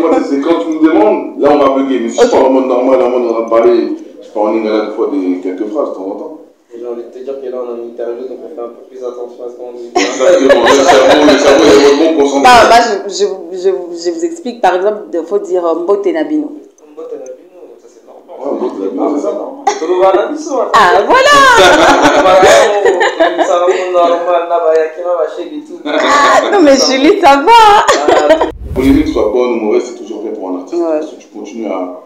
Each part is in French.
moi, c'est quand tu me demandes, là on va bugger. Mais si je parle en mode normal, en mode on va parler, je parle en lingala des fois quelques phrases de temps en temps. J'ai envie de te dire que là on a une interview, donc on fait un peu plus attention à ce qu'on dit. Exactement, le cerveau est vraiment concentré. Bah, moi, je vous explique, par exemple, il faut dire Mbote Nabino. Mbote Nabino, ça c'est normal. Ouais, Mbote Nabino, c'est ça. Ah, voilà. Ah, non, mais Julie, ça va. Pour les lyrics soient bonnes ou mauvaises, c'est toujours bien pour un artiste. Ouais. Parce que tu continues à.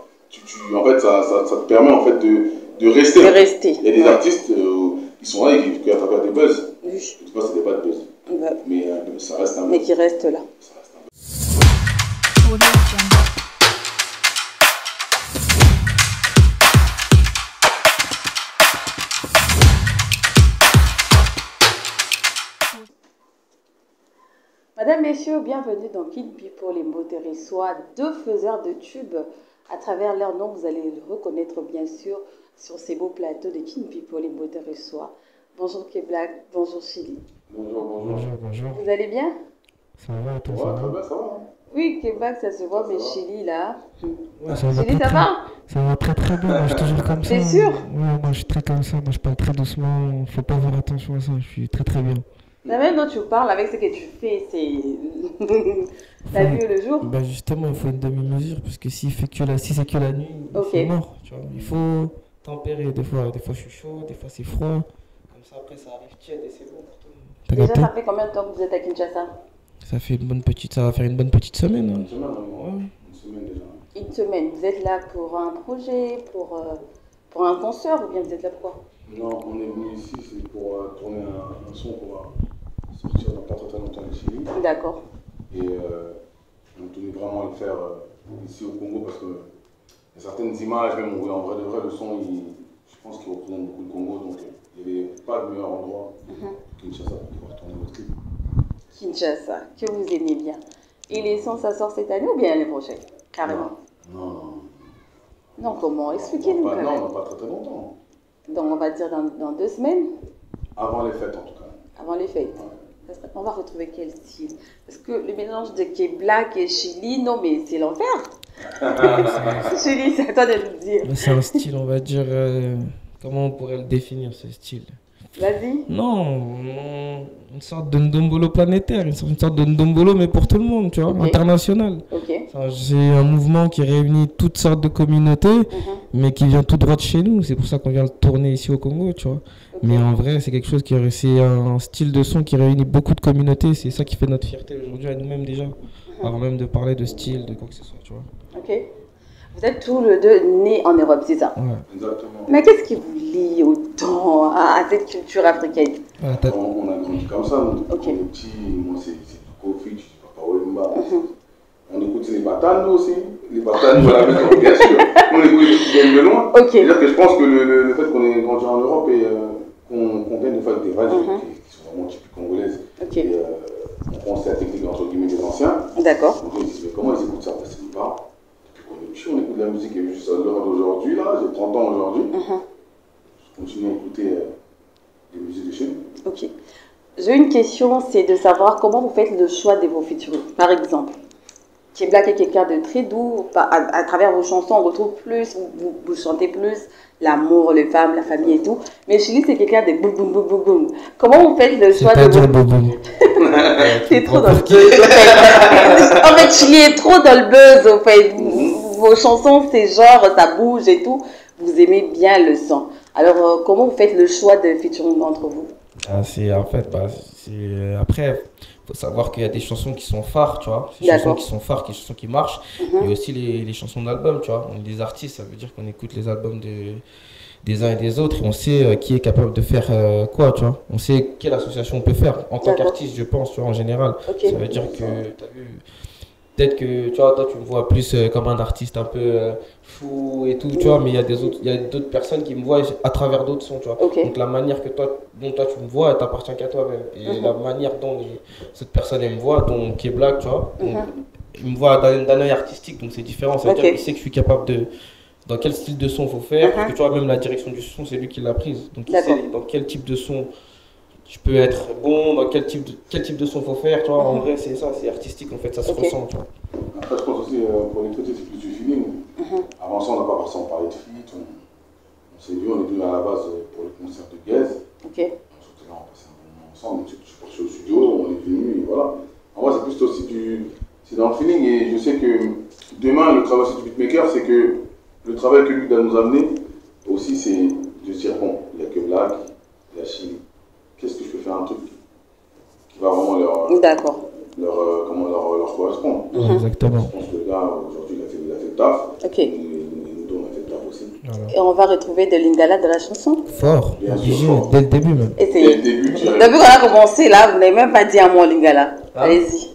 En fait, ça te permet en fait de rester. De rester. Il y a des artistes qui sont là et qui à travers des buzz. Oui. Je ne sais pas si c'est pas de buzz. Ouais. Mais ça reste un buzz. Mais qui reste là. Ça reste un buzz. Mesdames, Messieurs, bienvenue dans Kin People et Mboteressois, deux faiseurs de tubes. À travers leur nom, vous allez le reconnaître bien sûr sur ces beaux plateaux de Kin People et Mboteressois. Bonjour K-Black, bonjour Chili. Bonjour. Vous allez bien? Ça va, toi, Ouais, ça très va? bien, ça va. Oui, K-Black, ça se voit, mais Chili là. Ouais, ça va Chili, très, ça va? ça va très très bien, moi je suis toujours comme ça. T'es sûr? Ouais, moi je suis très comme ça, moi je parle très doucement, faut pas faire attention à ça, je suis très très bien. La même dont tu parles avec ce que tu fais, c'est la nuit ou le jour. Bah justement, il faut une demi-mesure, parce que si c'est que la nuit, Ok. c'est mort, tu vois. Il faut tempérer, des fois je suis chaud, des fois c'est froid, comme ça après ça arrive tiède et c'est bon pour tout le monde. T'as Déjà, capté? ça fait combien de temps que vous êtes à Kinshasa? Ça va faire une bonne petite semaine. Une Hein. semaine, Ouais. une semaine déjà. Une semaine. Vous êtes là pour un projet, pour un concert ou bien vous êtes là pour quoi? Non, on est venu ici, c'est pour tourner un son qu'on va sortir dans pas très longtemps ici. D'accord. Et on tenait vraiment à le faire ici au Congo parce que y a certaines images, même où en vrai de vrai, le son, je pense qu'il représente beaucoup le Congo, donc il n'y avait pas de meilleur endroit que Kinshasa pour pouvoir tourner votre clip. Kinshasa, que vous aimez bien. Et les sons, ça sort cette année ou bien l'année prochaine? Carrément. Non. Non, comment? Expliquez-nous quand même. Non, pas très longtemps. Donc on va dire dans 2 semaines, Avant les fêtes en tout cas. avant les fêtes. On va retrouver quel style? Parce que le mélange de K-Black et Chili, non mais c'est l'enfer. Chili, c'est à toi de le dire. Mais c'est un style, on va dire, comment on pourrait le définir ce style? Vas-y. Non, une sorte de ndombolo planétaire, une sorte de ndombolo mais pour tout le monde, tu vois, Ok. international. Ok. C'est un mouvement qui réunit toutes sortes de communautés, mais qui vient tout droit de chez nous. C'est pour ça qu'on vient le tourner ici au Congo, tu vois. Ok. Mais en vrai, c'est quelque chose c'est un style de son qui réunit beaucoup de communautés. C'est ça qui fait notre fierté aujourd'hui à nous-mêmes déjà, avant même de parler de style, de quoi que ce soit, tu vois. Ok. Vous êtes tous les deux nés en Europe, c'est ça? Ouais. Exactement. Mais qu'est-ce qui vous lie autant à cette culture africaine? Ah, On a grandi comme ça, nous, Ok. on est petits, moi c'est Kofi, Papa Wemba. On écoute les Batando aussi, les Batando à la maison, bien sûr. On écoute les trucs qui viennent de loin. Ok. C'est-à-dire que je pense que le fait qu'on ait grandi en Europe et qu'on vienne de faire des vagues qui sont vraiment typiques congolaises, Ok. et on pense à la technique entre guillemets des anciens, D'accord. donc ils disent mais comment ils écoutent ça? Parce que mes parents, depuis qu'on est petit, on écoute de la musique et juste à l'heure d'aujourd'hui, là, j'ai 30 ans aujourd'hui, je continue à écouter des musiques de chez nous. Ok. J'ai une question, c'est de savoir comment vous faites le choix de vos featuring. Par exemple, K-Black est quelqu'un de très doux. À travers vos chansons, on retrouve plus, vous chantez plus l'amour, les femmes, la famille et tout. Mais Chili, c'est quelqu'un de boum boum boum boum boum. Comment vous faites le choix de C'est-à-dire vos... boum. C'est trop dans le buzz, au fait. En fait, Chili est trop dans le buzz, au fait. Vos chansons, c'est genre, ça bouge et tout. Vous aimez bien le son. Alors, comment vous faites le choix de featuring entre vous? Après, faut savoir qu'il y a des chansons qui sont phares, tu vois. Des D'accord. chansons qui sont phares, des chansons qui marchent. Il y a aussi les chansons d'albums, tu vois. On est des artistes, ça veut dire qu'on écoute les albums des uns et des autres et on sait qui est capable de faire quoi, tu vois. On sait quelle association on peut faire en tant D'accord. qu'artiste, je pense, tu vois, en général. Ok. Ça veut dire que, t'as vu, peut-être que, tu vois, toi, tu me vois plus comme un artiste un peu fou et tout, tu vois, mais il y a d'autres personnes qui me voient à travers d'autres sons, tu vois. Ok. Donc la manière dont toi tu me vois, elle t'appartient qu'à toi-même. Et la manière dont cette personne elle me voit, dont qui est black, tu vois, donc, il me voit d'un œil artistique, donc c'est différent. Ça veut dire qu'il sait que je suis capable de dans quel style de son faut faire, parce que tu vois, même la direction du son, c'est lui qui l'a prise. Donc il sait dans quel type de son je peux être bon, dans quel type de son faut faire, tu vois. En vrai, c'est ça, c'est artistique en fait, ça se ressent, tu vois. Après, je pense aussi, pour l'électricité, c'est plus du feeling. Avant ça, on n'a pas forcément parlé de feat. On s'est vu, on est venu à la base pour le concert de Gaz. Ok. Ensuite, là, on passait un bon moment ensemble. Je suis parti au studio, on est venu, et voilà. En vrai, c'est plus aussi c'est dans le feeling. Et je sais que demain, le travail aussi du beatmaker, c'est que le travail que lui doit nous amener aussi, c'est de se dire bon, il n'y a que Black, il y a Chili. Qu'est-ce que je peux faire un truc qui va vraiment leur correspondre. Exactement. Je pense que le gars, aujourd'hui, il a fait le taf. Ok. Et nous, on a fait le taf aussi. Voilà. Et on va retrouver de Lingala dans la chanson. Fort, Bien sûr, obligé, fort. dès le début même. Et Dès le début, tu depuis qu'on a commencé là, vous n'avez même pas dit un mot Lingala. Ah. Allez-y.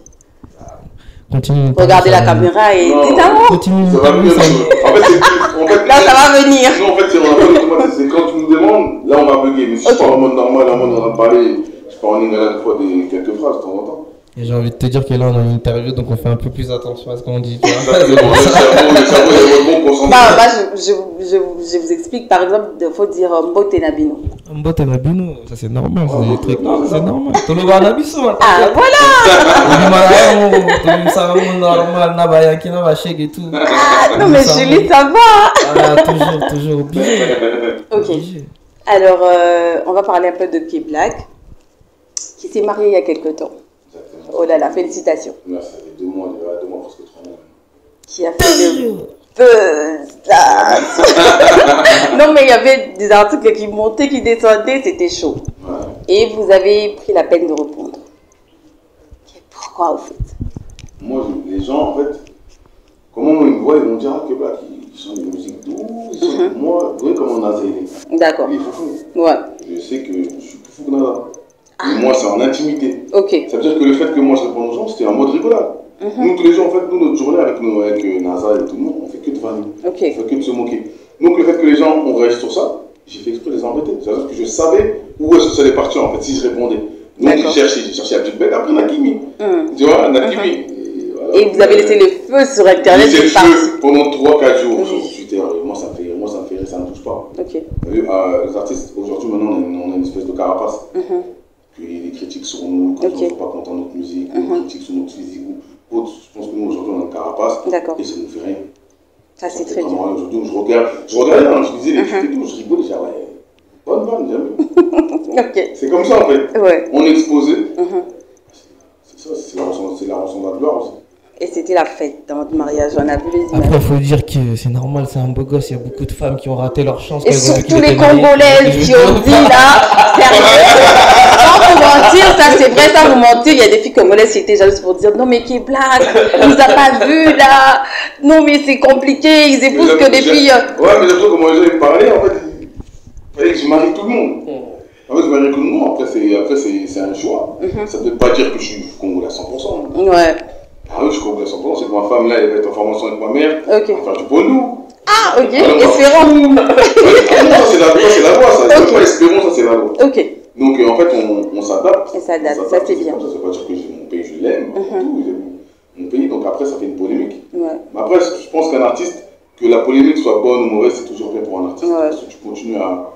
Continue. Regardez la caméra et Non. dites un mot. Continue. ça va mieux. En fait, Là, ça va venir. non, en fait, on n'a pas d'automatisme. C'est quand tu nous demandes, là, on va bugger. Mais si je parle en mode normal, en mode en train de parler, je parle en lingala des fois quelques phrases de temps en temps. Et j'ai envie de te dire que là on a une interview donc on fait un peu plus attention à ce qu'on dit. Tu vois. Exactement. Le cerveau est bon concentré. Je vous explique. Par exemple, il faut dire Mbote Nabino. Mbote Nabino, ça c'est normal, c'est des trucs. Non, c'est normal. Toloba Nabiso. Ah, voilà. Ça va normal, Nabaya qui n'a pas chèque et tout. Ah, non, mais Julie, ça va. Voilà, toujours obligé. Ok. Obligé. Alors, on va parler un peu de K-Black, qui s'est marié il y a quelque temps. Exactement. Oh là là, félicitations. Merci, ça fait 2 mois, presque 3 mois. Qui a fait le buzz là. Non, mais il y avait des articles qui montaient, qui descendaient, c'était chaud. Ouais. Et vous avez pris la peine de répondre. Pourquoi, au fait? Moi, les gens, en fait, comment ils me voient, ils vont dire que Black, ils sont des musiques douces. Moi, vous voyez comment Nasa il est. D'accord. Il est foufou. Ouais. Je sais que je suis plus fou que Nasa. Mais moi, c'est en intimité. Ok. Ça veut dire que le fait que moi je réponds aux gens, c'était en mode rigolade. Nous, tous les jours, en fait, nous, notre journée avec NASA et tout le monde, on fait que de vanner. Ok. On fait que de se moquer. Donc, le fait que les gens ont réagi sur ça, j'ai fait exprès de les embêter. C'est-à-dire que je savais où est-ce que ça allait partir, en fait, si je répondais. Donc, j'ai cherché Abdul Bek, après Nakimi. Tu vois, Nakimi. Et, voilà. Et vous avez laissé le feu sur Internet. J'ai laissé le feu pendant 3-4 jours Oui. sur Twitter. Et moi, ça me fait rire, ça ne me touche pas. Ok. Vous avez vu, les artistes, aujourd'hui, maintenant, on a une espèce de carapace. Que les critiques sur nous, quand on ne soit pas content de notre musique, les critiques sur notre physique ou autre. Je pense que nous, aujourd'hui, on a une carapace. D'accord. Et ça ne nous fait rien. Ça, c'est très dur. Aujourd'hui, je regardais, hein, je disais les trucs et tout, je rigolais, déjà, ouais. Bonne vanne, jamais. Ok. C'est comme ça, en fait. Ouais. On est exposé. C'est ça, c'est la rançon de la gloire aussi. Et c'était la fête dans votre mariage. On a vu les images. Après, il faut dire que c'est normal, c'est un beau gosse. Il y a beaucoup de femmes qui ont raté leur chance. Et quand ils ont vu surtout qu'il les était marié. Congolaises qui ont dit là, sérieux, sans vous mentir, ça c'est vrai, sans vous mentir, il y a des filles congolaises qui étaient jalouses pour dire non mais qui est blague, il nous a pas vu là, non mais c'est compliqué, ils épousent que des filles. Ouais, mais j'ai l'impression comment les gens me parlaient, en fait, il fallait que je marie tout le monde. En fait, je marie tout le monde, après c'est un choix. Ça ne veut pas dire que je suis congolais à 100%. Ouais. Ah oui, je suis congolais à 100%, c'est que ma femme là, elle va être en formation avec ma mère, Ok. elle va faire du pondou. Ah ok, Alors, espérons. non, ça c'est la loi, ça. C'est pas espérons, ça c'est la loi. Ok. Donc en fait, on s'adapte. On s'adapte, ça c'est bien. Ça ne veut pas dire que mon pays, je l'aime, tout, j'aime mon pays, donc après ça fait une polémique. Ouais. Mais après, je pense qu'un artiste, que la polémique soit bonne ou mauvaise, c'est toujours bien pour un artiste. Ouais. Parce que tu continues à.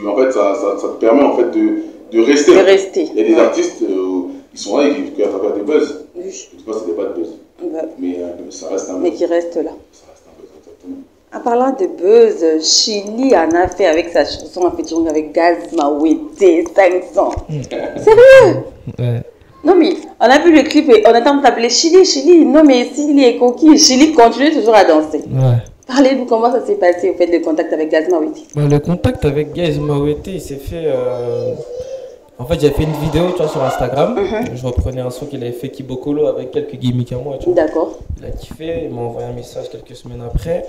En fait, ça te permet en fait de rester. De rester. Il y a des artistes, ils sont là, ils vivent à travers des buzz. Oui. Je ne dis pas que c'est pas de buzz. Ouais. Mais ça reste un buzz. Mais qui reste là. Ça reste un buzz, exactement. En parlant de buzz, Chili en a fait avec sa chanson en featuring avec Gaz Mawete 500. Sérieux? Ouais. Non mais on a vu le clip et on attend de t'appeler Chili. Non mais Chili est coquille. Chili continue toujours à danser. Ouais. Parlez-nous comment ça s'est passé au fait le contact avec Gaz Mawete. Bah, le contact avec Gaz Mawete, il s'est fait. En fait, j'avais fait une vidéo tu vois, sur Instagram. Je reprenais un son qu'il avait fait Kibokolo avec quelques gimmicks à moi. Tu vois. D'accord. Il a kiffé, il m'a envoyé un message quelques semaines après.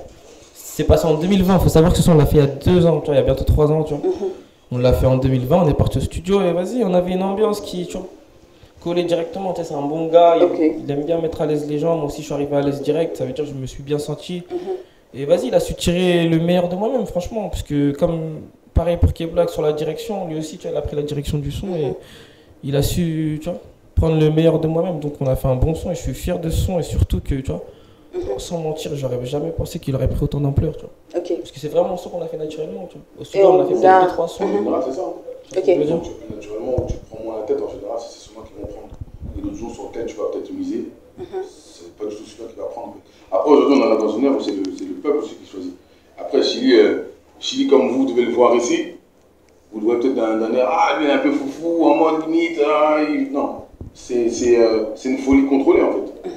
C'est passé en 2020. Il faut savoir que ce son, on l'a fait il y a 2 ans, tu vois, il y a bientôt 3 ans. Tu vois. On l'a fait en 2020. On est parti au studio et vas-y, on avait une ambiance qui. Tu vois, collé directement, tu sais, c'est un bon gars, il aime bien mettre à l'aise les gens, moi aussi je suis arrivé à l'aise direct, ça veut dire que je me suis bien senti. Et vas-y, il a su tirer le meilleur de moi-même, franchement, parce que comme pareil pour K-Black sur la direction, lui aussi, tu vois, il a pris la direction du son et il a su, tu vois, prendre le meilleur de moi-même, donc on a fait un bon son et je suis fier de ce son et surtout que, tu vois, sans mentir, j'aurais jamais pensé qu'il aurait pris autant d'ampleur, tu vois. Ok. Parce que c'est vraiment un son qu'on a fait naturellement, tu vois. Au studio, on a fait peut-être 2-3 sons. Voilà, c'est ça. Ok. Tu fais naturellement, tu prends moins la tête en général, c'est souvent qui vont prendre. Et l'autre jour sur lequel tu vas peut-être miser, c'est pas du tout celui-là qui va prendre. Après, aujourd'hui, on en a dans une ère où c'est le peuple aussi qui choisit. Après, Chili, comme vous devez le voir ici, vous le voyez peut-être d'un air, lui, il est un peu foufou, en mode limite. Non, c'est une folie contrôlée, en fait.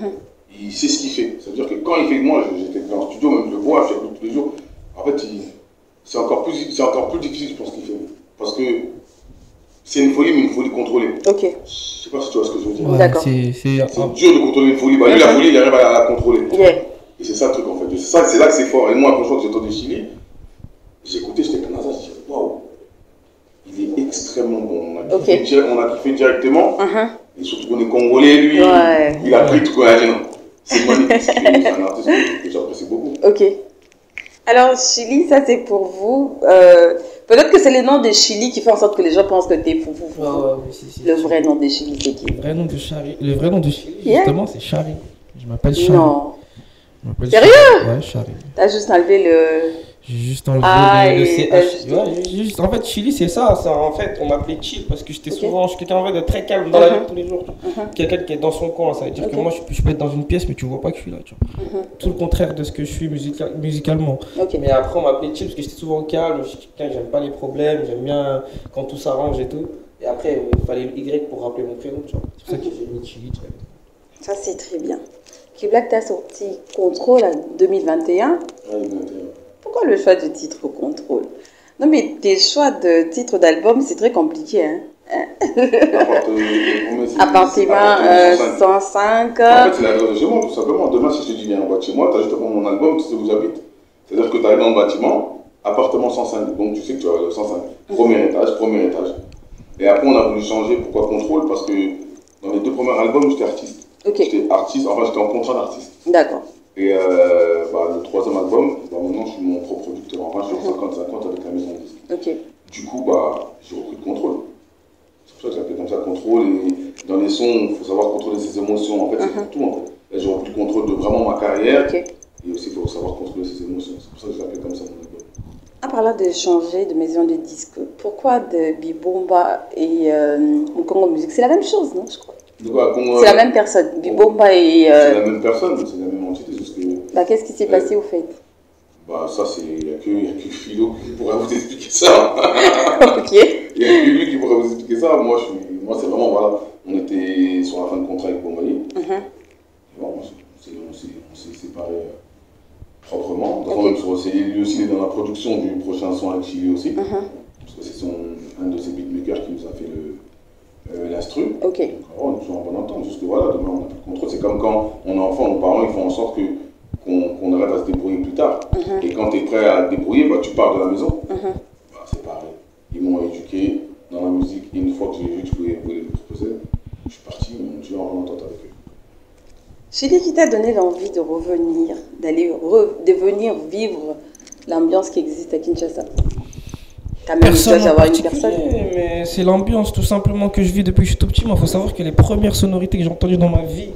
Il sait ce qu'il fait. Ça veut dire que quand il fait, moi, j'étais dans le studio, même je le vois, je l'écoute tous les jours. En fait, c'est encore plus difficile, je pense, qu'il fait. Parce que c'est une folie, mais une folie contrôlée. Ok. Je sais pas si tu vois ce que je veux dire. Ouais, D'accord. c'est dur de contrôler une folie. Bah, lui, la folie, il arrive à la contrôler. Yeah. Et c'est ça le truc, en fait. C'est là que c'est fort. Et moi, quand je vois que j'entendais Chili, j'ai écouté, j'étais comme ça, je disais, waouh, il est extrêmement bon. On a kiffé directement. Et surtout qu'on est congolais, lui, il a pris tout quoi. Non, c'est magnifique. C'est un artiste que j'apprécie beaucoup. Ok. Alors, Chili, ça c'est pour vous. Peut-être que c'est le nom de Chili qui fait en sorte que les gens pensent que t'es fou. Le vrai nom de Chili, c'est qui? Le vrai nom de Chili, justement, c'est Chari. Je m'appelle Chari. Non. Sérieux? Ouais, Chari. T'as juste enlevé le... J'ai juste enlevé le CH. Ouais, en fait, Chili, c'est ça. En fait, on m'appelait Chill parce que je suis quelqu'un de très calme dans la vie tous les jours. Quelqu'un qui est dans son coin. Ça veut dire que moi, je peux être dans une pièce, mais tu vois pas que je suis là. Tu vois. Tout le contraire de ce que je suis musicalement. Mais après, on m'appelait Chill parce que j'étais souvent calme. J'aime pas les problèmes. J'aime bien quand tout s'arrange et tout. Et après, il fallait le Y pour rappeler mon prénom. C'est pour ça que j'ai mis Chili. Ça, c'est très bien. K-Black, t'as sorti Contrôle en 2021. Pourquoi le choix du titre Contrôle? Non, mais tes choix de titre d'album, c'est très compliqué. Hein? Appartement 105. En fait, c'est l'adresse de chez moi, tout simplement. Demain, si je te dis viens en bas de chez moi, tu as juste à prendre mon album, tu sais où j'habite. C'est-à-dire que tu arrives dans le bâtiment, appartement 105. Donc tu sais que tu as le 105. Premier étage. Et après, on a voulu changer. Pourquoi Contrôle? Parce que dans les 2 premiers albums, j'étais artiste. J'étais artiste, enfin j'étais en contrat d'artiste. D'accord. Et le 3e album, maintenant je suis mon propre producteur. Enfin, je suis en 50-50 avec la maison de disque. Du coup, j'ai repris le contrôle. C'est pour ça que j'ai appelé comme ça Contrôle. Et dans les sons, il faut savoir contrôler ses émotions. En fait, c'est pour tout. En fait. Là, j'ai repris le contrôle de vraiment ma carrière. Et aussi, il faut savoir contrôler ses émotions. C'est pour ça que j'ai appelé comme ça mon album. En parlant de changer de maison de disque, pourquoi de Bibomba et Congo Music? C'est la même chose, non, je crois. C'est la même personne, Bibomba et... C'est la même personne, c'est la même entité. Juste que, qu'est-ce qui s'est passé au fait? Ça, il n'y a que Philo qui pourra vous expliquer ça. Ok. Il n'y a que lui qui pourra vous expliquer ça. Moi, c'est vraiment, voilà, on était sur la fin de contrat avec Bombaye. Bon, on s'est séparés proprement. Lui aussi, il est dans la production du prochain son avec Chili aussi. Parce que c'est un de ses beatmakers qui nous a fait l'instru. Ok. On est toujours en bonne entente. Juste que voilà, demain, on n'a plus de contrôle. C'est comme quand on est enfant, nos parents ils font en sorte qu'on arrête à se débrouiller plus tard. Et quand tu es prêt à te débrouiller, tu pars de la maison. C'est pareil. Ils m'ont éduqué dans la musique. Et une fois que j'ai vu que je pouvais me proposer, je suis parti, je suis en entente avec eux. Chili, qui t'a donné l'envie de revenir, de venir vivre l'ambiance qui existe à Kinshasa? Personne en particulier, mais c'est l'ambiance tout simplement que je vis depuis que je suis tout petit. Moi, il faut savoir que les premières sonorités que j'ai entendues dans ma vie,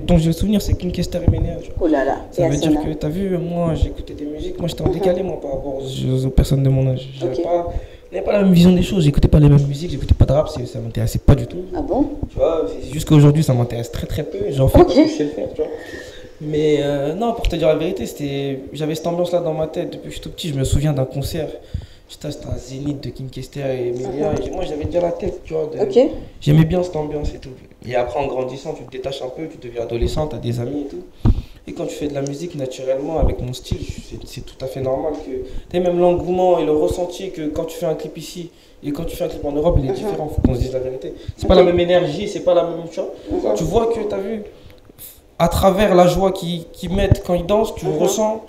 dont j'ai le souvenir, c'est King Kester et Ménéage. Oh là là. Ça veut dire que, t'as vu, moi j'écoutais des musiques, moi j'étais en décalé par rapport aux personnes de mon âge. J'avais pas la même vision des choses, j'écoutais pas les mêmes musiques, j'écoutais pas de rap, ça m'intéressait pas du tout. Ah bon? Tu vois, c'est juste qu'aujourd'hui ça m'intéresse très très peu, j'en fais parce que je sais le faire, tu vois. Mais non, pour te dire la vérité, j'avais cette ambiance là dans ma tête depuis que je suis tout petit. Je me souviens d'un concert. C'était un zénith de King Kester et Emilia. Et moi, j'avais déjà la tête, tu vois. J'aimais bien cette ambiance et tout. Et après, en grandissant, tu te détaches un peu, tu deviens adolescent, tu as des amis et tout. Et quand tu fais de la musique naturellement, avec mon style, c'est tout à fait normal que tu aies même l'engouement et le ressenti que quand tu fais un clip ici et quand tu fais un clip en Europe, il est différent. Faut qu'on se dise la vérité. C'est pas la même énergie, c'est pas la même chose. Tu vois que tu as vu, à travers la joie qu'ils mettent quand ils dansent, tu ressens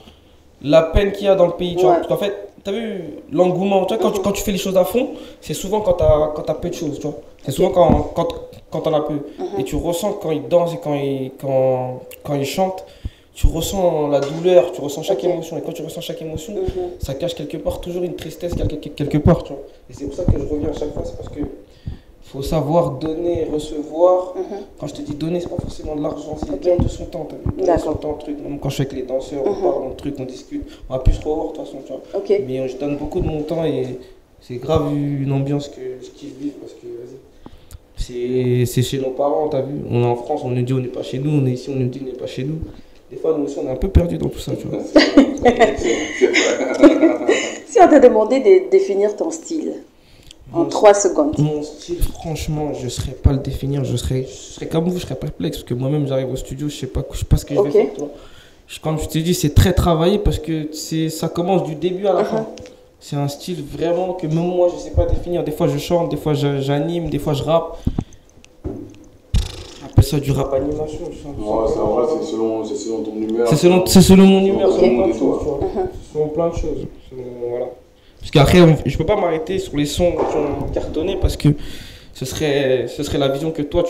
la peine qu'il y a dans le pays. Tu vois. Parce qu'en fait, t'as vu l'engouement, tu vois, quand tu fais les choses à fond, c'est souvent quand t'as peu de choses, tu vois. C'est souvent quand t'en as peu. Et tu ressens quand ils dansent et quand ils chantent, tu ressens la douleur, tu ressens chaque émotion. Et quand tu ressens chaque émotion, ça cache quelque part toujours une tristesse quelque part, tu vois. Et c'est pour ça que je reviens à chaque fois, c'est parce que faut savoir donner, recevoir. Quand je te dis donner, c'est pas forcément de l'argent, c'est de son temps. De son temps, truc. Même quand je suis avec les danseurs, on parle, on truc, on discute. On va plus se revoir de toute façon, tu vois. Mais je donne beaucoup de mon temps et c'est grave une ambiance que je kiffe vivre parce que c'est chez nos parents, t'as vu. On est en France, on nous dit on n'est pas chez nous, on est ici, on nous dit on n'est pas chez nous. Des fois, nous aussi, on est un peu perdus dans tout ça, tu vois. C'est vrai. Si on t'a demandé de définir ton style en 3 secondes. Mon style, franchement, je ne saurais pas le définir. Je serais comme vous, je serais perplexe. Parce que moi-même, j'arrive au studio, je sais pas ce que je vais faire. Tu vois. Comme je te dis, c'est très travaillé parce que ça commence du début à la fin. C'est un style vraiment que même moi, je ne sais pas définir. Des fois, je chante, des fois, j'anime, des fois, je rappe. On appelle ça du rap animation. Ouais, c'est vrai, c'est selon ton humeur. C'est selon mon humeur, Okay. selon plein de choses. Voilà. Parce qu'après, je peux pas m'arrêter sur les sons qui ont cartonné parce que ce serait la vision que toi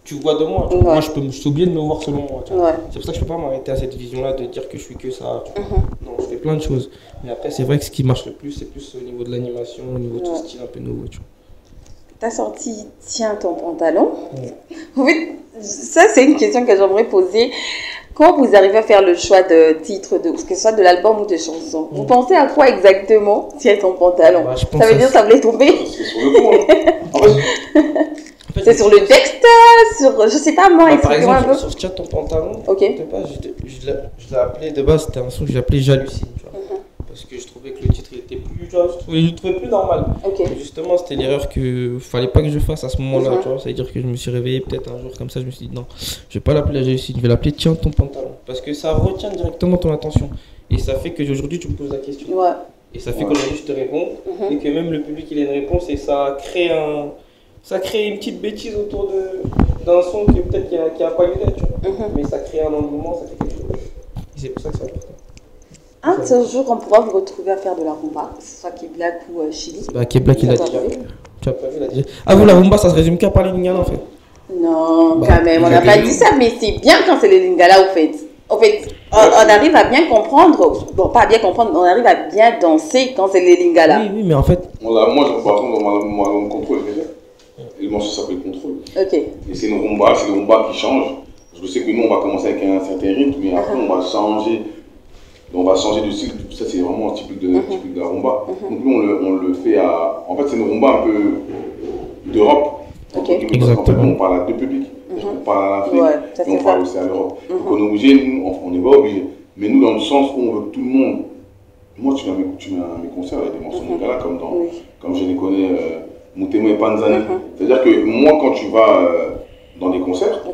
tu vois de moi. Ouais. Moi, je suis obligé de me voir selon moi. Ouais. C'est pour ça que je peux pas m'arrêter à cette vision-là de dire que je suis que ça. Non, je fais plein de choses. Mais après, c'est vrai que ce qui marche le plus, c'est plus au niveau de l'animation, au niveau de ce style un peu nouveau. Tu vois. T'as sorti Tiens ton pantalon. Oui, ça c'est une question que j'aimerais poser. Quand vous arrivez à faire le choix de titre, que ce soit de l'album ou de chanson, vous pensez à quoi exactement Tiens ton pantalon? Bah, ça veut dire que ça voulait tomber? C'est sur le coup. En fait, C'est sur le texte, sur, je sais pas moi, par explique-moi un exemple, peu. sur Tiens ton pantalon, Ok. de base, je l'ai appelé, de base, c'était un son que j'ai appelé J'hallucine. Tu vois. Parce que je trouvais que le titre était plus, tu vois, je le trouvais plus normal. Ok. Et justement, c'était l'erreur qu'il fallait pas que je fasse à ce moment-là, tu vois. Ça veut dire que je me suis réveillé peut-être un jour comme ça, je me suis dit non, je vais pas l'appeler J'hallucine, je vais l'appeler Tiens ton pantalon. Parce que ça retient directement ton attention. Et ça fait qu'aujourd'hui, tu me poses la question. Ouais. Et ça fait qu'aujourd'hui, je te réponds. Et que même le public, il a une réponse et ça crée une petite bêtise autour d'un son qui peut-être qui a pas lieu d'être, tu vois. Mais ça crée un engouement, ça fait quelque chose. Et c'est pour ça que c'est important. Un de ces jours, on pourra vous retrouver à faire de la rumba, que ce soit K-Black ou Chili. Bah, K-Black, il a Ça dit. t'a plu? Tu as pas vu, il a dit. Ah, vous, la rumba, ça se résume qu'à parler lingala en fait. Non, Bah, quand même, on n'a pas dit ça, mais c'est bien quand c'est les lingala, au fait. En fait, on arrive à bien comprendre, bon, pas à bien comprendre, on arrive à bien danser quand c'est les lingala. Oui, mais en fait. Moi, par contre, mon contrôle, et le morceau s'appelle Contrôle. Ok. Et c'est une rumba qui change. Je sais que nous, on va commencer avec un certain rythme, mais après, on va changer. On va changer de style, ça c'est vraiment typique de la rumba. Donc nous on le fait à... En fait c'est une rumba un peu d'Europe. Okay. Exactement. On parle à deux publics. On parle à l'Afrique et on parle aussi à l'Europe. Donc on est obligé, nous, on n'est pas obligé. Mais nous dans le sens où on veut que tout le monde... Moi tu viens à mes concerts, il y a des morceaux de là comme je les connais, Moutemo et Panzani. C'est-à-dire que moi quand tu vas dans des concerts,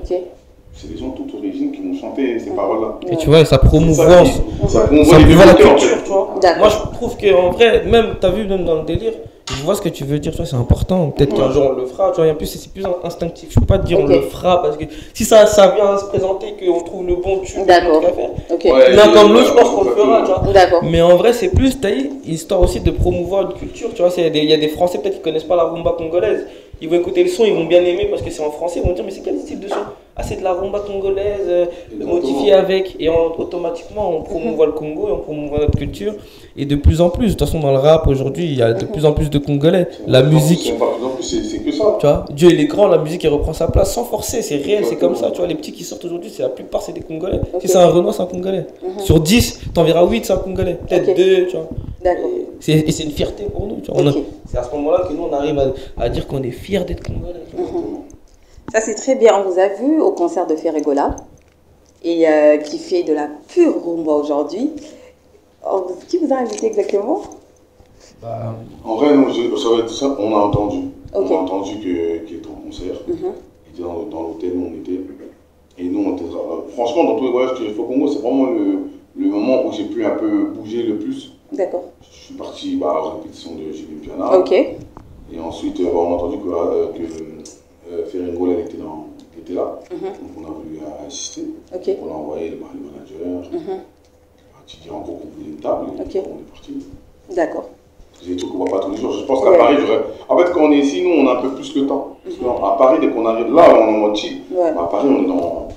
c'est des gens toutes origines qui vont chanter ces paroles-là. Et tu vois, ça promouvoit la culture, tu vois. Moi, je trouve qu'en vrai, même, t'as vu, même dans le délire, je vois ce que tu veux dire, tu vois, c'est important. Peut-être qu'un jour on le fera, tu vois. Et en plus, c'est plus instinctif. Je peux pas te dire on le fera parce que si ça vient se présenter, qu'on trouve le bon tube, d'accord. L'un comme l'autre, je pense qu'on le fera, tu vois. D'accord. Mais en vrai, c'est plus, t'as eu, histoire aussi de promouvoir une culture, tu vois. Il y a des Français peut-être qui connaissent pas la rumba congolaise. Ils vont écouter le son, ils vont bien aimer parce que c'est en français, ils vont dire mais c'est quel style de son? Ah, c'est de la rumba congolaise, modifiée avec. Et automatiquement, on promouvoit le Congo et on promouvoit notre culture. Et de plus en plus, de toute façon, dans le rap aujourd'hui, il y a de plus en plus de Congolais. La musique. C'est que ça. Tu vois, Dieu il est grand, la musique elle reprend sa place sans forcer, c'est réel, c'est comme ça. Tu vois, les petits qui sortent aujourd'hui, la plupart c'est des Congolais. Si c'est un Renoir, c'est un Congolais. Sur 10, t'en verras 8, c'est un Congolais. Peut-être 2, tu vois. D'accord. Et c'est une fierté pour nous. Tu vois. C'est à ce moment-là que nous on arrive à dire qu'on est fiers d'être Congolais. Ça c'est très bien. On vous a vu au concert de Ferregola et qui fait de la pure rumba aujourd'hui. Qui vous a invité exactement? En vrai, nous, ça va être ça, on a entendu. On a entendu qu'il était en concert. Il était dans l'hôtel où on était. Et nous, on était franchement, dans tous les voyages que j'ai fait au Congo, c'est vraiment le moment où j'ai pu un peu bouger le plus. D'accord. Je suis parti aux répétitions de JB Piana. Ok. Et ensuite, on a entendu que Ferregola était là. Donc on a voulu assister. On a envoyé le manager. Tu dis en gros qu'on voulait une table et on est parti. D'accord. C'est des trucs qu'on ne voit pas tous les jours. Je pense qu'à Paris, en fait, quand on est ici, nous, on a un peu plus le temps. Parce qu'à Paris, dès qu'on arrive là, on est en mode chill. À Paris, on est dans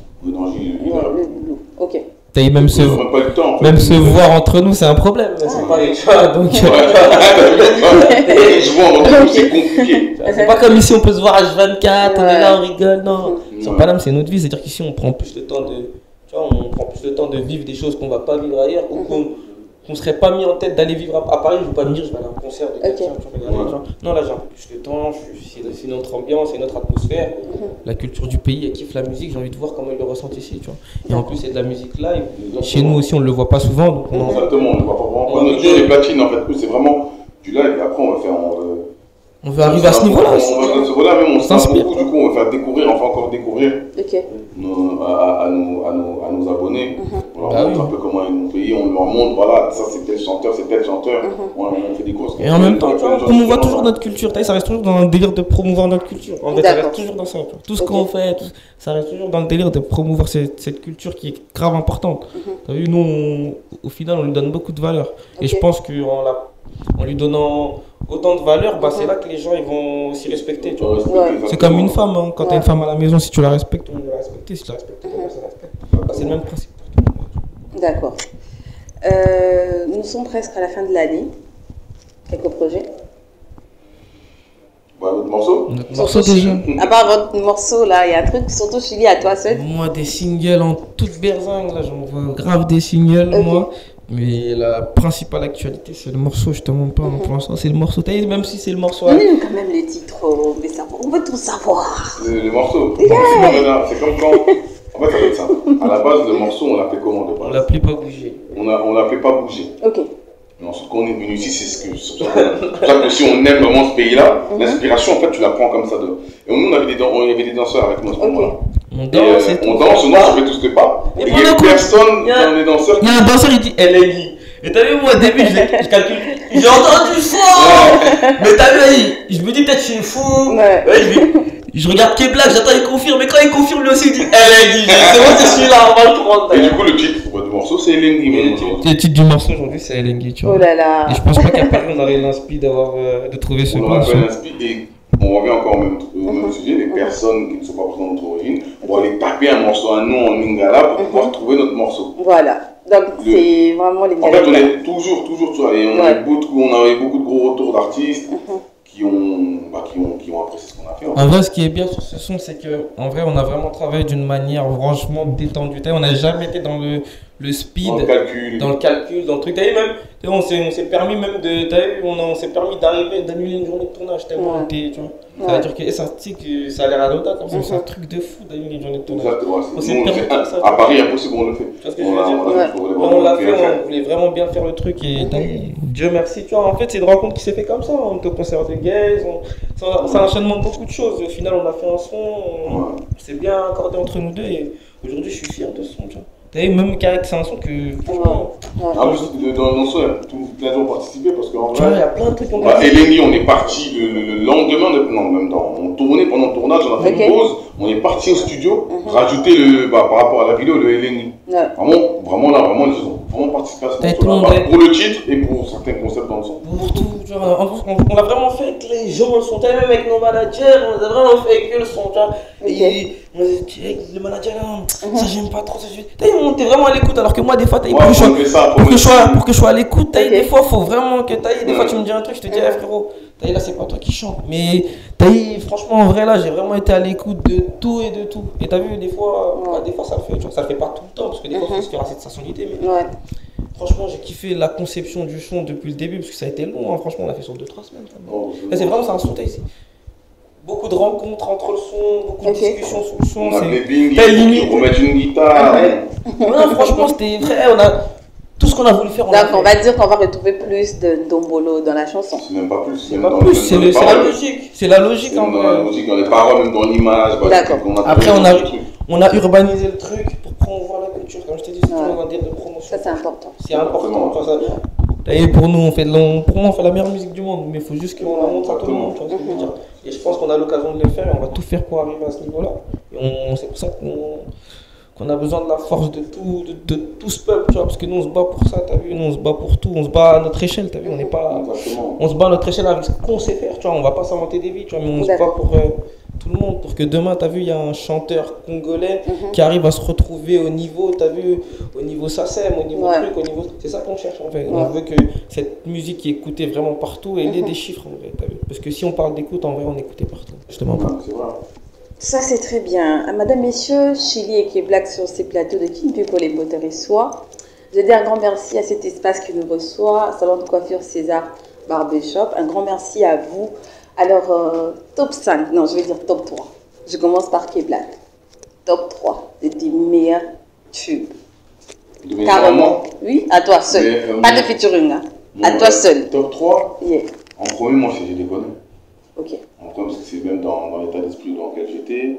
ok. Même se voir entre nous, c'est un problème. C'est pas les chats, donc. Je vois entre nous, c'est compliqué. C'est pas comme ici, on peut se voir H24, on est là, on rigole. Non. Sur Paname, c'est notre vie. C'est-à-dire qu'ici, on prend plus le temps de. Tu vois, on prend plus le temps de vivre des choses qu'on ne va pas vivre ailleurs. qu'on serait pas mis en tête d'aller vivre à Paris. Je veux pas me dire, je vais aller à un concert de quelqu'un, tu vois, regarder les gens. Non, là j'ai un peu plus de temps, c'est une autre ambiance, c'est une autre atmosphère. La culture du pays, elle kiffe la musique, j'ai envie de voir comment ils le ressentent ici, tu vois. Et en plus, c'est de la musique live. Chez nous aussi, on le voit pas souvent. Donc Exactement, on ne voit pas vraiment. Notre jeu est platine en fait, c'est vraiment du live et après on va faire. On veut arriver à ce niveau-là. On va à ce niveau-là, même on s'inspire beaucoup, du coup on va faire découvrir, on va encore découvrir à nos abonnés. On leur montre un peu comment ils nous payent, on leur montre, voilà, ça c'est tel chanteur, c'est tel chanteur. On fait des courses. Et en même temps, on promouvoit toujours notre culture. Ça reste toujours dans un délire de promouvoir notre culture. En fait, ça reste toujours dans ça. Tout ce qu'on fait, ça reste toujours dans le délire de promouvoir cette culture qui est grave importante. T'as vu, nous, au final, on lui donne beaucoup de valeur. Et je pense qu'en lui donnant autant de valeur, c'est là que les gens ils vont s'y respecter. Tu vois. C'est comme une femme, hein. Quand tu as une femme à la maison, si tu la respectes, on va la respecter. Si tu la respectes, on va la respecter. C'est le même principe. D'accord. Nous sommes presque à la fin de l'année. Quelques projets. Votre morceau. Notre morceau déjà. À part votre morceau, là, il y a un truc, surtout Chili, à toi seul. Moi, des singles en toute berzingue, là, j'en vois grave des singles, moi. Mais la principale actualité, c'est le morceau, je te montre pas, pour l'instant, c'est le morceau. Même si c'est le morceau. Donne-nous quand même les titres, on veut tout savoir. Le morceau. C'est comme quand. En fait, ça va être simple. À la base, le morceau, on l'appelait comment de base? On l'appelait pas bouger. On l'appelait pas bouger. Ok. Mais ensuite, quand on est venu ici, c'est pour ça que si on aime vraiment ce pays-là, l'inspiration, en fait, tu la prends comme ça. Et nous, on avait des danseurs avec nous à ce moment-là. On danse, on fait tout ce que pas. Et il y a personne dans les danseurs. Il y a un danseur, il dit elle est Guy. Et t'as vu, moi au début, je calcule. J'ai entendu fort. Mais t'as vu, je me dis peut-être c'est fou. Je regarde K-Black, j'attends il confirme. Mais quand il confirme, lui aussi, il dit elle est Guy. C'est bon, c'est celui-là, on va le prendre. Et du coup, le titre du morceau, c'est Elengi. Le titre du morceau aujourd'hui, c'est Elengi, tu vois. Oh là là. Et je pense pas qu'à Paris, on aurait l'inspi de trouver ce morceau. On revient encore au même sujet, les personnes qui ne sont pas présentes dans notre origine vont aller taper un morceau, un nom en lingala pour pouvoir trouver notre morceau. Voilà, donc c'est vraiment les En fait, on est toujours, tu vois, et on a eu beaucoup de gros retours d'artistes qui ont apprécié ce qu'on a fait. En vrai, ce qui est bien sur ce son, c'est qu'en vrai, on a vraiment travaillé d'une manière franchement détendue. On n'a jamais été dans le speed, dans le calcul, dans le truc. T'as vu, même, on s'est permis même on s'est permis d'annuler une journée de tournage tellement on était, tu vois. Ça veut dire que ça a l'air anodin comme ça, c'est un truc de fou d'annuler une journée de tournage. On s'est permis ça. À Paris, impossible, on le fait. Tu vois ce que je veux dire? On l'a fait, on voulait vraiment bien faire le truc et Dieu merci, tu vois. En fait, c'est une rencontre qui s'est fait comme ça. On était au concert de Gaze, c'est un enchaînement de beaucoup de choses. Au final, on a fait un son, on s'est bien accordé entre nous deux et aujourd'hui, je suis fier de ce son, tu vois. T'as vu, même Carré, c'est un son que franchement. En plus, dans le son, plein de gens ont participé parce qu'en vrai. Il y a plein de trucs. Elengi, on est parti le lendemain, non, même temps. On tournait pendant le tournage, on a fait une pause, on est parti au studio, rajouter par rapport à la vidéo, le Elengi. Vraiment là, vraiment, ils ont vraiment participé à ce son-là. Pour le titre et pour certains concepts dans le son. Pour tout, on l'a vraiment fait avec les gens, le son, même avec nos managers, on a vraiment fait avec eux le son, tu vois. Et le manager là, ça j'aime pas trop, ça on était vraiment à l'écoute, alors que moi des fois, pour que je sois à l'écoute, des fois, faut vraiment que des fois tu me dis un truc, je te dis, frérot, là c'est pas toi qui chante, mais franchement en vrai là, j'ai vraiment été à l'écoute de tout et de tout. Et t'as vu, des fois ça le fait, tu vois, ça le fait pas tout le temps, parce que des fois, il faut se faire assez de sa sonité, mais franchement, j'ai kiffé la conception du son depuis le début, parce que ça a été long, franchement, on a fait sur 2-3 semaines. C'est vraiment, c'est un son ici. Beaucoup de rencontres entre le son, beaucoup de discussions sur le son. On a des bingos, on met une guitare. Franchement, c'était vrai, on a tout ce qu'on a voulu faire. Donc, on va dire qu'on va retrouver plus de Dombolo dans la chanson. C'est même pas plus. C'est la logique. C'est la logique en vrai. Dans la logique, dans les paroles, même dans l'image. Après, on a urbanisé le truc pour promouvoir la culture. Comme je t'ai dit, c'est toujours un délire de promotion. Ça, c'est important. C'est important. Et pour nous, on fait la meilleure musique du monde, mais il faut juste qu'on la montre à tout le monde. Tu vois ce que je veux dire. Et je pense qu'on a l'occasion de le faire et on va tout faire pour arriver à ce niveau-là. Et c'est pour ça qu'on a besoin de la force de tout ce peuple, tu vois, parce que nous on se bat pour ça, t'as vu, nous on se bat pour tout, on se bat à notre échelle, t'as vu, on se bat à notre échelle avec ce qu'on sait faire, tu vois, on va pas s'inventer des vies, tu vois, mais on se bat pour tout le monde, pour que demain, t'as vu, il y a un chanteur congolais qui arrive à se retrouver au niveau, t'as vu, au niveau SACEM, au niveau truc, c'est ça qu'on cherche en fait. On veut que cette musique qui est écoutée vraiment partout, elle ait des chiffres en vrai, t'as vu, parce que si on parle d'écoute, en vrai, on écoutait partout, justement pas. Ça, c'est très bien. Madame, messieurs, Chili et K-Black sur ces plateaux de King People et Potter et Soie. Je dis un grand merci à cet espace qui nous reçoit, Salon de coiffure César Barbershop. Un grand merci à vous. Alors, top 5, non, je vais dire top 3. Je commence par K-Black. Top 3 de tes meilleurs tubes. De mes Carrément. Oui, à toi seul. Mais, Pas de featuring, hein. À toi seul. Top 3 Yeah. En premier, moi, c'est J'ai déconné. Ok. En premier, parce que c'est même dans l'état d'esprit dans lequel j'étais.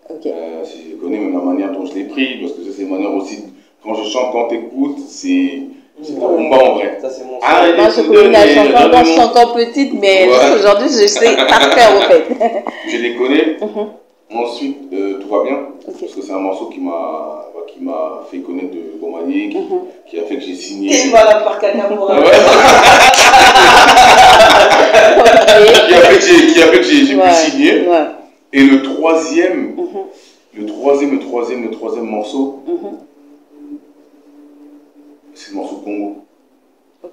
Ok. Si je connais même la manière dont je l'ai pris, parce que ça, c'est une manière aussi. Quand je chante, quand t'écoutes, c'est un combat en vrai. Ça, c'est mon Moi, je connais la chanson quand je suis encore petite, mais aujourd'hui, je sais par cœur, au fait. Je les connais. Ensuite, Tout va bien. Ok. Parce que c'est un morceau qui m'a fait connaître de Bomani, qui a fait que j'ai signé. Quel malade par caca pour un. Qui a fait que j'ai pu signer. Ouais. Et le troisième morceau, c'est le morceau Congo. Ok.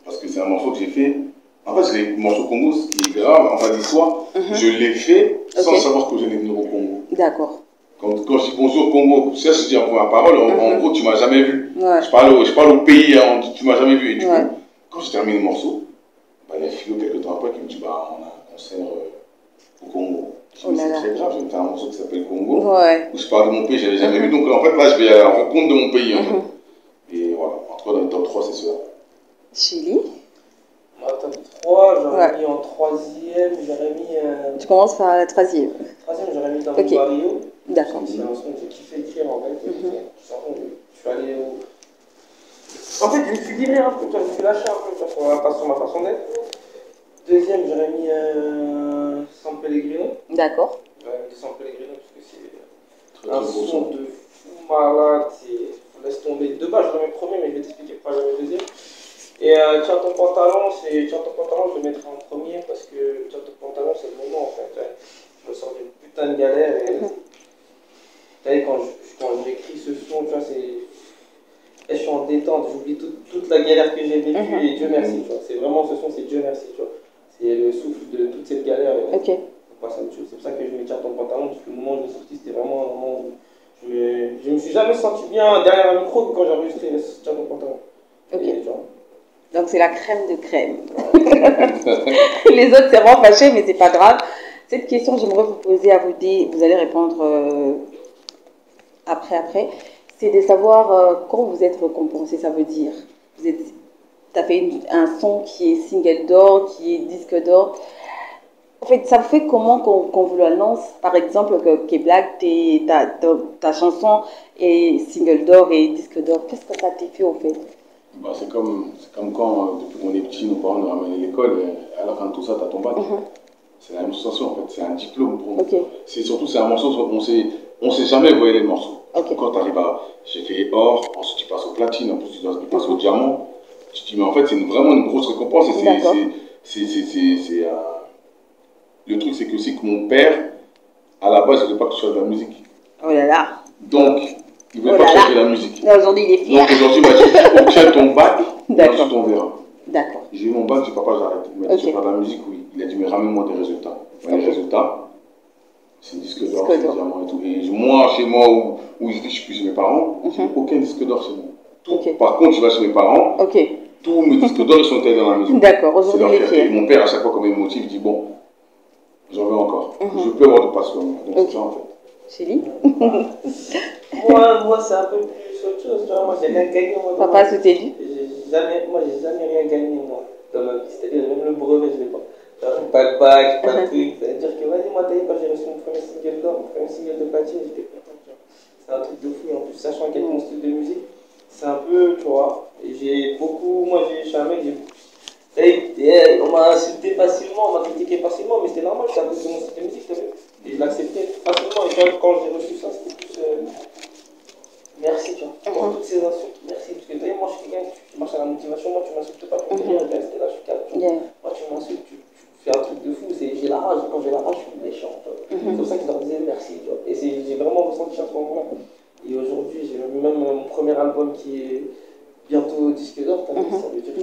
Parce que c'est un morceau que j'ai fait. En fait, le morceau Congo, ce qui est grave, en fait, l'histoire, je l'ai fait sans savoir que j'allais venir au Congo. D'accord. Quand je dis bonjour Congo, ça je dis en première parole, en gros, tu m'as jamais vu. Ouais. Je parle au pays, hein, tu m'as jamais vu. Et du Ouais. coup, quand j'ai terminé le morceau, il y a Philo quelques temps après qui me dit bah, on a un concert au Congo. Je Oh me dis, là c'est là. très grave, je vais me faire un morceau qui s'appelle Congo, Ouais. où je parle de mon pays, je n'avais jamais vu. Donc en fait, là, je vais à la rencontre de mon pays. Et voilà, en tout cas, dans le top 3, c'est cela. Chili. Moi, top 3, j'aurais Ouais. mis en troisième, j'aurais mis. Tu commences par la troisième. Troisième, j'aurais mis dans Ok. mon Barrio. D'accord. C'est un son que j'ai kiffé écrire en fait. Je suis allé au. En fait, je me suis livré un peu, je me suis lâché un peu sur ma façon d'être. Deuxième, j'aurais mis San Pellegrino. D'accord. J'aurais mis San Pellegrino parce que c'est Très, un très beau son de fou malade. Laisse tomber. De base, j'aurais mis le premier, mais je vais t'expliquer pourquoi j'aurais mis le deuxième. Et Tiens ton pantalon, je le mettrai en premier parce que Tiens ton pantalon, c'est le moment en fait. Ouais. Je me sors d'une putain de galère et. Vous savez, quand j'écris ce son, tu vois, je suis en détente, j'oublie toute la galère que j'ai vécue et Dieu merci, tu vois. C'est vraiment ce son, c'est Dieu merci, tu vois. C'est le souffle de toute cette galère. Ok. C'est pour ça que je me tiens ton pantalon, parce que le moment où je l'ai sorti, c'était vraiment un moment où je me suis jamais senti bien derrière un micro que quand j'ai enregistré Tiens ton pantalon. Ok. Et, tu vois. Donc c'est la crème de crème. Les autres, c'est vraiment fâché, mais c'est pas grave. Cette question, j'aimerais vous poser à vous dire, vous allez répondre après. C'est de savoir quand vous êtes récompensé, ça veut dire. Tu as fait un son qui est single d'or, qui est disque d'or. En fait, ça fait comment qu'on vous l'annonce, par exemple, que K-Black, ta chanson est single d'or et disque d'or. Qu'est-ce que ça t'a fait au fait? Bah, c'est comme quand, depuis qu'on est petit, nos parents nous ramènent à l'école, et à la fin de tout ça, tu as ton bac. C'est la même sensation en fait, c'est un diplôme pour nous. Ok. C'est un morceau, on sait jamais voyager le morceau. Ok. Quand tu arrives à. J'ai fait or, ensuite tu passes au platine, ensuite tu passes au diamant. Tu te dis, mais en fait, c'est vraiment une grosse récompense. Et D'accord. le truc, c'est que aussi que mon père, à la base, il ne voulait pas que je fasse de la musique. Oh là là. Donc, il ne voulait Oh pas là que je fasse là. de la musique. Là, aujourd'hui, il est fier. Donc aujourd'hui, il m'a dit, obtiens ton bac, et D'accord. ensuite on verra. D'accord. J'ai eu mon bac, j'ai dit, papa, j'arrête. Il m'a dit, Ok. je vais faire de la musique, oui. Il a dit, mais ramène-moi des résultats. Ok. Les résultats, c'est disque d'or, Disque c'est d'or. diamant et tout. Et moi, chez moi, où j'étais, je suis plus chez mes parents, j'ai aucun disque d'or chez moi. Tout. Ok. Par contre, tu vas chez mes parents, Ok. tous mes disques d'or, ils sont étalés dans la maison. D'accord. C'est Aujourd'hui, leur il est fierté. Et fier. mon père, à chaque fois, comme il me motive, il dit, bon, j'en veux encore. Je peux avoir de passion. Donc Ok. c'est ça, en fait. Chélie. Moi c'est un peu plus autre chose, tu vois. Moi, j'ai rien gagné. Papa soutenu. J'ai jamais rien gagné, moi, dans ma vie. C'est-à-dire, même le brevet, je l'ai pas. Pas de bac, pas de truc. C'est-à-dire que, vas-y, moi, t'as vu, quand j'ai reçu mon premier single d'or, mon premier single de platine, j'étais content, tu vois. C'est un truc de fou. Et en plus, sachant quel est mon style de musique, c'est un peu, tu vois. Et moi, je suis un mec, on m'a insulté facilement, on m'a critiqué facilement, mais c'était normal, c'est à cause de mon style de musique, t'as vu. Et je l'acceptais facilement. Et quand j'ai reçu ça, c'était plus. Merci, tu vois, pour toutes ces insultes, merci. Parce que tu sais, moi, je suis quelqu'un qui marche à la motivation, moi, tu m'insultes pas pour me dire, reste là, je suis calme. Moi, tu m'insultes, tu fais un truc de fou, j'ai la rage, quand j'ai la rage, je suis méchant. C'est pour ça que je leur disais merci, tu vois. Et j'ai vraiment ressenti ça à ce moment-là. Et aujourd'hui, j'ai même mon premier album qui est bientôt disque d'or, ça veut dire que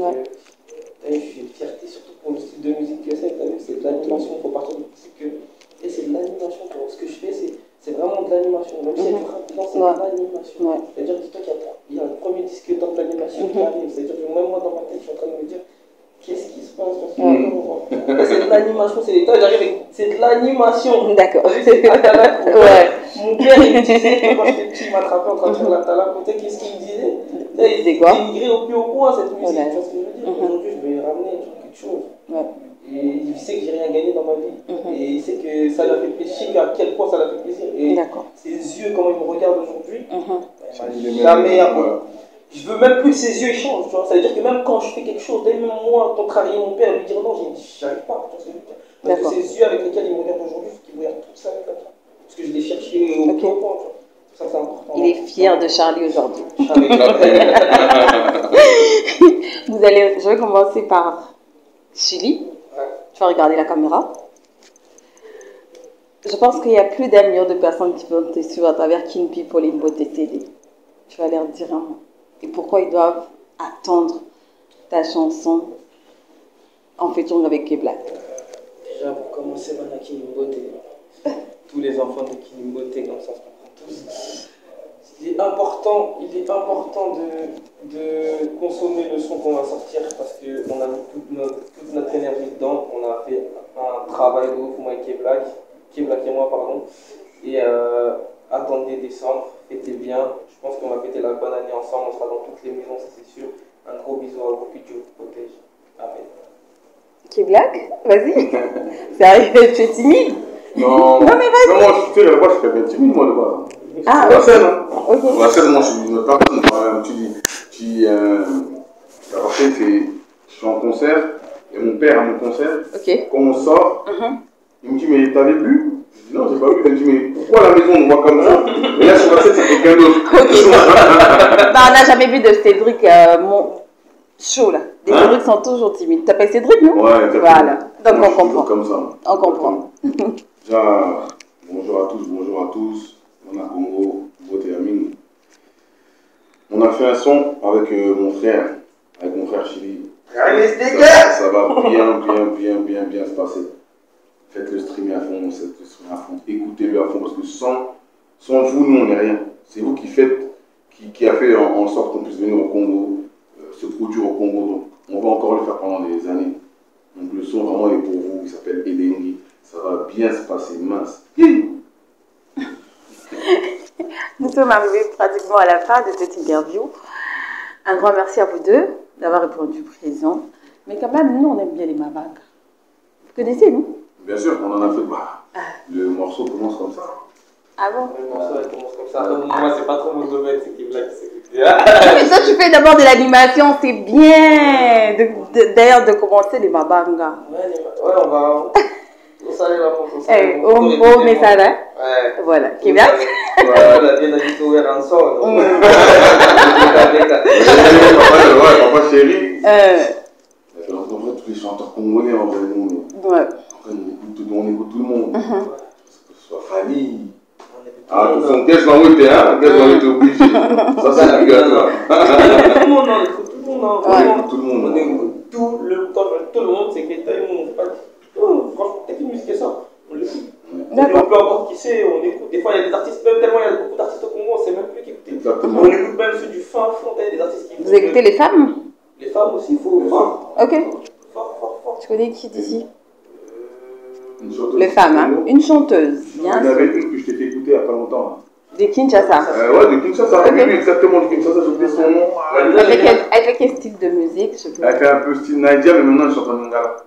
je suis une fierté, surtout pour le style de musique que c'est, c'est de l'animation, il faut partir du principe que et c'est de l'animation, ce que je fais, c'est vraiment de l'animation. Même si il y a du rap dedans, c'est de l'animation. C'est-à-dire, dis-toi qu'il y a le premier disque dans de l'animation. pression qui arrive. C'est-à-dire que même moi, dans ma tête, je suis en train de me dire qu'est-ce qui se passe dans ce moment. C'est de l'animation, c'est de l'animation. D'accord. Ouais. Mon père, il me disait, quand j'étais petit, il m'attrapait en train de faire la tala. Qu'est-ce qu'il me disait? Il dénigrait au plus haut point cette musique. Tu vois ce que je veux dire? Aujourd'hui, je vais lui ramener quelque chose. Et il sait que j'ai rien gagné dans ma vie. Et il sait que ça lui a fait plaisir, à quel point ça lui a fait plaisir. Et ses yeux, comment il me regarde aujourd'hui, jamais. Je veux même plus que ses yeux changent. Tu vois. Ça veut dire que même quand je fais quelque chose, même moi, contrarier mon père, lui dire non, j'arrive pas. Tu vois, parce que ses yeux avec lesquels il me regarde aujourd'hui, il me regarde toute sa vie comme ça. Parce que je l'ai cherché au plus haut point. Ça, c'est important. Il est fier de Charlie aujourd'hui. Je vais commencer par Chili. Tu vas regarder la caméra. Je pense qu'il y a plus d'un million de personnes qui vont te suivre à travers King People et Mbote TV. Tu vas leur dire un mot. Et pourquoi ils doivent attendre ta chanson en featuring avec K-Black? Déjà, pour commencer, maintenant King Mbote, tous les enfants de King Mbote, comme ça, on se comprend tous. Il est important de consommer le son qu'on va sortir parce qu'on a mis toute notre énergie dedans. On a fait un travail de ouf, moi et K-Black et moi, pardon. Et attendez décembre, fêtez bien. Je pense qu'on va fêter la bonne année ensemble. On sera dans toutes les maisons, ça c'est sûr. Un gros bisou à vous, que Dieu vous protège. Amen. K-Black, vas-y. C'est arrivé, tu es timide? Non, mais vas-y. Non, moi, tu sais, là-bas, je fais bien timide, moi, là-bas. Ah, la scène, hein. Okay. La scène, moi, je suis une autre personne. La partie, c'est, je suis en concert, et mon père à mon concert, quand on sort, il me dit, mais t'avais bu? Je dis, non, j'ai pas bu. Il me dit, mais pourquoi la maison, on voit comme ça? Et là, sur la scène, c'est quelqu'un d'autre. Bah, on n'a jamais vu de Cédric, mon show, là. Les Cédric sont toujours timides. Tu t'appelles Cédric, non? Ouais, exactement. Voilà, donc moi, on comprend. Comme ça. On comprend. Déjà, bonjour à tous. On a Congo, Mbote Amine. On a fait un son avec mon frère Chili. Ça va bien se passer. Faites le streamer à fond, écoutez-le à fond, parce que sans vous, nous, on n'est rien. C'est vous qui faites, qui a fait en sorte qu'on puisse venir au Congo, se produire au Congo. Donc, on va encore le faire pendant des années. Donc, le son vraiment est pour vous, il s'appelle Elengi. Ça va bien se passer, mince. Nous sommes arrivés pratiquement à la fin de cette interview. Un grand merci à vous deux d'avoir répondu présent. Mais quand même, nous, on aime bien les Mabang. Vous connaissez, nous? Bien sûr, on en a fait. Le morceau commence comme ça. Ah bon? Le morceau commence comme ça. Moi, c'est pas trop mon domaine, c'est K-Black. Mais toi, tu fais d'abord de l'animation, c'est bien. D'ailleurs, de commencer les Mabanga. Ouais, on va. Au message, hein? Ouais. Voilà. K-Black? Ouais, on a bien habitué en sol. Papa chéri. En fait, tous les chanteurs congolais, en vrai, nous, on écoute tout le monde. Que ce soit Fanny. Ah, tout son qu'est-ce qu'on était, hein? Qu'est-ce qu'on était obligé. Ça, c'est obligatoire. Tout le monde, on écoute tout le monde. Tout le monde. On écoute tout le temps. Tout le monde, c'est que franchement, t'as qu'une musique et ça, on l'écoute. On peut encore qui sait, on écoute. Des fois, il y a des artistes, même tellement il y a beaucoup d'artistes au Congo, on ne sait même plus qui écouter. Exactement. On écoute même ceux du fin fond, il y a des artistes qui. Vous écoutez les femmes? Les femmes aussi, il faut. Ok. Fort. Tu connais qui d'ici? Une chanteuse. Les femmes, hein? Une chanteuse. Il y en avait une que je t'ai fait écouter il n'y a pas longtemps. De Kinshasa. Ouais, de Kinshasa. Oui, exactement, de Kinshasa, j'ai oublié son nom. Elle fait quel style de musique? Elle fait un peu style Naïdia, mais maintenant elle chante en lingala.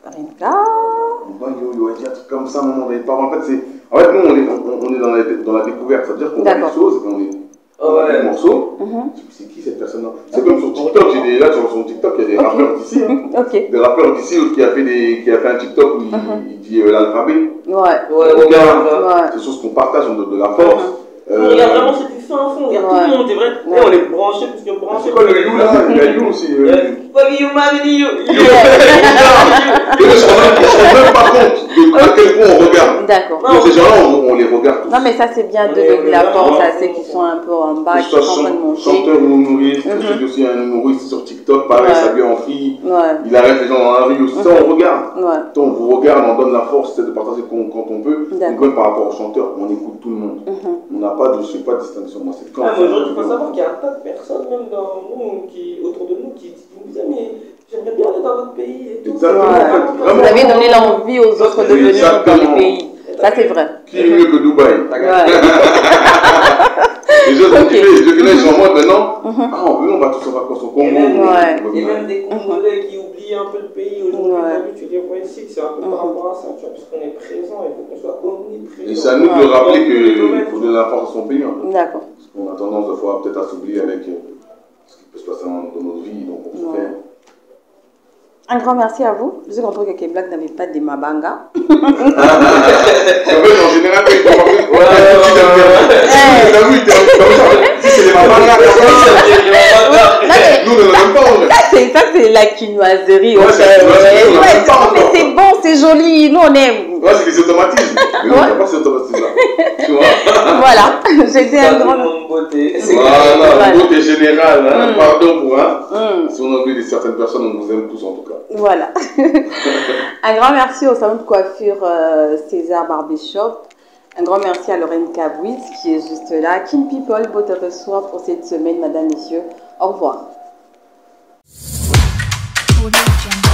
Rinka. Il y a un truc comme ça, à un moment donné. En fait, nous, on est dans la découverte. Ça veut dire qu'on fait des choses, on est des morceaux. C'est qui cette personne-là? C'est comme sur TikTok, là sur son TikTok, il y a des rappeurs d'ici. Des rappeurs d'ici qui a fait un TikTok où il dit l'alphabet. C'est des choses qu'on partage, on donne de la force. Regarde, vraiment, c'est du fin fond. Regarde, tout le monde est vrai. On est branché, parce que branché. C'est quoi le You là? Il y a You aussi. Fuck you, man, you. Ils ne se rendent même pas compte à quel point on regarde. D'accord. Donc ces gens-là, on les regarde tous. Non, mais ça, c'est bien de lever la porte à ceux qui sont un peu en bas, qui sont en train de monter. Chanteur ou humoriste, je suis aussi un humoriste sur TikTok, pareil, s'habille en fille, Ouais. il arrête les gens dans la rue aussi. Ça, on regarde. Ouais. Donc, on vous regarde, on donne la force, c'est de partager quand on peut. Donc, D'accord. même par rapport aux chanteurs, on écoute tout le monde. On n'a pas de, je sais pas de distinction. Moi, c'est quand. Ah, mais aujourd'hui, il faut savoir qu'il y a un tas de personnes, même autour de nous, qui me disent mais j'aimerais bien aller dans votre pays et tout. Exactement, Ouais. en fait. Vous Vraiment. avez donné l'envie aux autres de venir dans le pays. Ça, c'est vrai. Qui est mieux que Dubaï? Ouais. Les gens sont Ok. motivés. Les gens sont en mode maintenant, ah, on va tous en vacances au Congo. Et même, Ouais. et même des Congolais qui oublient un peu le pays aujourd'hui. Ouais. T'as vu, tu les vois ici, c'est un peu par rapport à ça, tu vois, parce qu'on est présent, il faut qu'on soit omniprésent. Et c'est à nous de rappeler qu'il faut donner la force à son pays. En fait. D'accord. Parce qu'on a tendance des fois peut-être à s'oublier avec ce qui peut se passer dans notre vie. Donc on faut Ouais. faire. Un grand merci à vous. Je comprends que Black n'avait pas de Mabanga. En fait, en général, quand il faut parler, si c'est des mamangas, nous ne l'aimons pas. Ça, c'est la quinoiserie. Ouais, c'est la quinoiserie, on l'aime pas mais encore. c'est bon, c'est joli. Nous, on aime. Ouais, c'est des automatismes. Mais nous, on n'a pas ces automatismes-là. Tu vois? Voilà. J'ai dit un grand. beauté. Voilà, beauté générale. Hein. Pardon pour si on oublie certaines personnes, on vous aime tous en tout cas. Voilà. Un grand merci au salon de coiffure César Barbershop. Un grand merci à Lorraine Cabouis qui est juste là. King People, votre reçoit pour cette semaine, madame, messieurs. Au revoir. Audio Jungle.